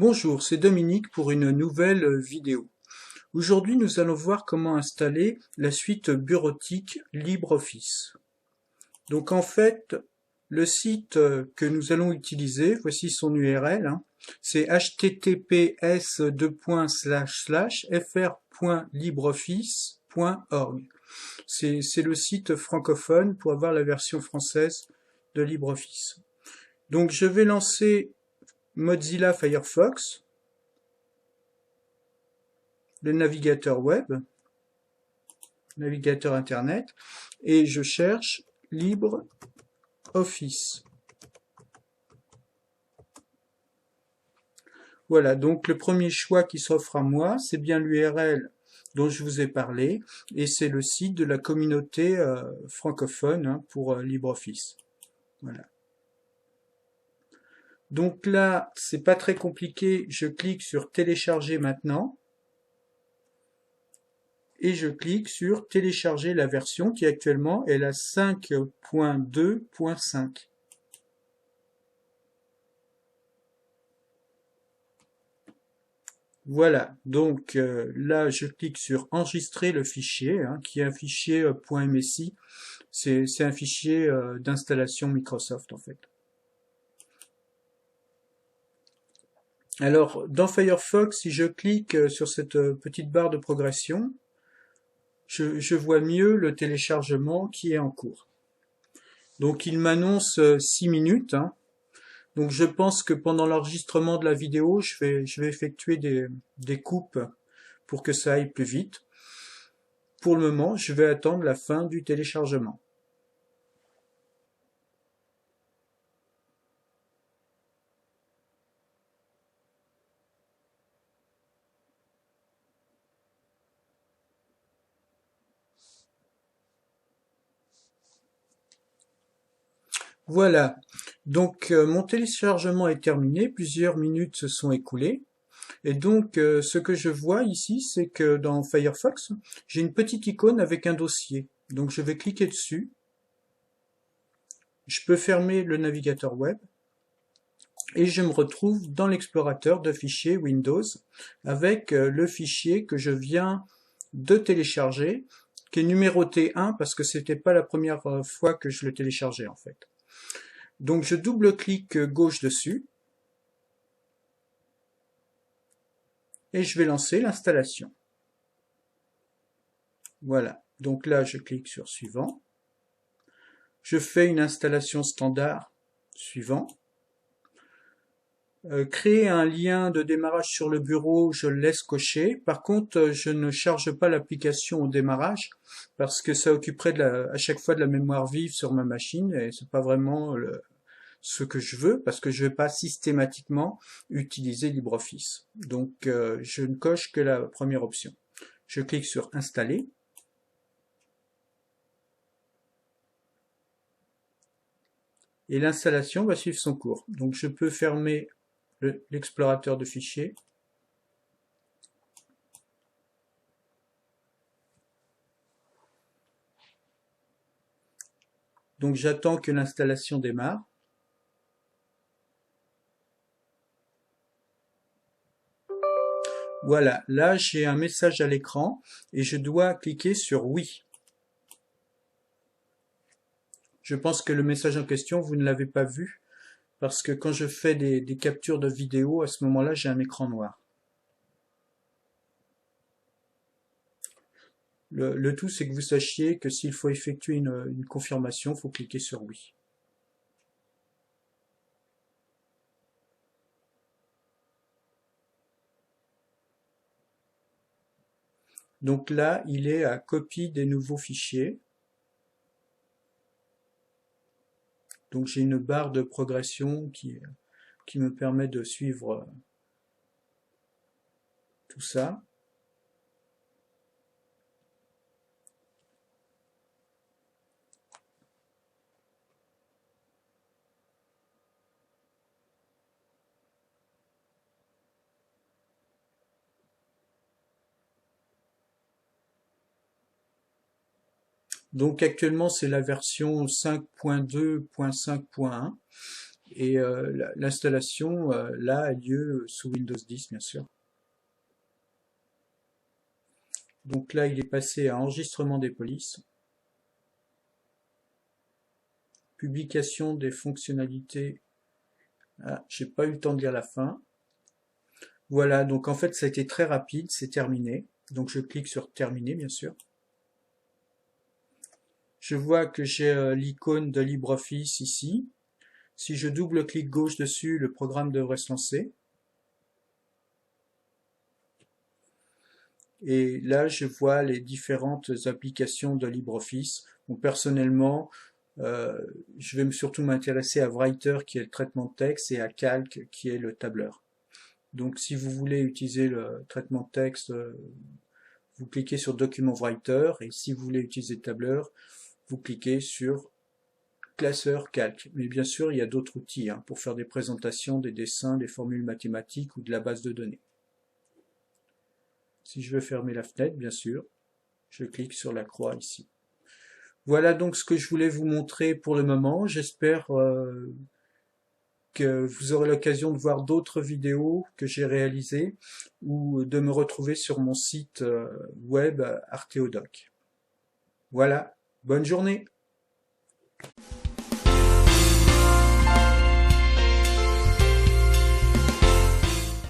Bonjour, c'est Dominique pour une nouvelle vidéo. Aujourd'hui, nous allons voir comment installer la suite bureautique LibreOffice. Donc en fait, le site que nous allons utiliser, voici son URL, c'est https://fr.libreoffice.org. C'est le site francophone pour avoir la version française de LibreOffice. Donc je vais lancer Mozilla Firefox, le navigateur web, navigateur internet, et je cherche LibreOffice. Voilà, donc le premier choix qui s'offre à moi, c'est bien l'URL dont je vous ai parlé, et c'est le site de la communauté francophone pour LibreOffice. Voilà. Donc là, c'est pas très compliqué, je clique sur télécharger maintenant. Et je clique sur télécharger la version qui actuellement est la 5.2.5. Voilà, donc là je clique sur enregistrer le fichier, qui est un fichier .msi, c'est un fichier d'installation Microsoft en fait. Alors dans Firefox, si je clique sur cette petite barre de progression, je vois mieux le téléchargement qui est en cours. Donc il m'annonce 6 minutes. Donc je pense que pendant l'enregistrement de la vidéo, je vais effectuer des coupes pour que ça aille plus vite. Pour le moment, je vais attendre la fin du téléchargement. Voilà, donc mon téléchargement est terminé, plusieurs minutes se sont écoulées. Et donc ce que je vois ici, c'est que dans Firefox, j'ai une petite icône avec un dossier. Donc je vais cliquer dessus. Je peux fermer le navigateur web. Et je me retrouve dans l'explorateur de fichiers Windows avec le fichier que je viens de télécharger, qui est numéroté 1 parce que c'était pas la première fois que je le téléchargeais en fait. Donc je double-clique gauche dessus et je vais lancer l'installation. Voilà, donc là je clique sur suivant. Je fais une installation standard, suivant. Créer un lien de démarrage sur le bureau, je le laisse cocher. Par contre, je ne charge pas l'application au démarrage parce que ça occuperait à chaque fois de la mémoire vive sur ma machine et c'est pas vraiment ce que je veux parce que je vais pas systématiquement utiliser LibreOffice. Donc, je ne coche que la première option. Je clique sur installer. Et l'installation va suivre son cours. Donc, je peux fermer l'explorateur de fichiers. Donc j'attends que l'installation démarre. Voilà, là j'ai un message à l'écran et je dois cliquer sur oui. Je pense que le message en question, vous ne l'avez pas vu parce que quand je fais des captures de vidéo, à ce moment-là, j'ai un écran noir. Le tout, c'est que vous sachiez que s'il faut effectuer une confirmation, il faut cliquer sur oui. Donc là, il est à copie des nouveaux fichiers. Donc j'ai une barre de progression qui me permet de suivre tout ça. Donc actuellement c'est la version 5.2.5.1 Et l'installation, là, a lieu sous Windows 10, bien sûr. Donc là, il est passé à enregistrement des polices, publication des fonctionnalités. Ah, j'ai pas eu le temps de lire la fin. Voilà, donc en fait, ça a été très rapide, c'est terminé. Donc je clique sur terminer, bien sûr. Je vois que j'ai l'icône de LibreOffice ici. Si je double-clique gauche dessus, le programme devrait se lancer. Et là, je vois les différentes applications de LibreOffice. Bon, personnellement, je vais surtout m'intéresser à Writer, qui est le traitement de texte, et à Calc, qui est le tableur. Donc, si vous voulez utiliser le traitement de texte, vous cliquez sur Document Writer, et si vous voulez utiliser le tableur, vous cliquez sur Classeur Calc. Mais bien sûr, il y a d'autres outils pour faire des présentations, des dessins, des formules mathématiques ou de la base de données. Si je veux fermer la fenêtre, bien sûr, je clique sur la croix ici. Voilà donc ce que je voulais vous montrer pour le moment. J'espère que vous aurez l'occasion de voir d'autres vidéos que j'ai réalisées ou de me retrouver sur mon site web Arteodoc. Voilà, bonne journée!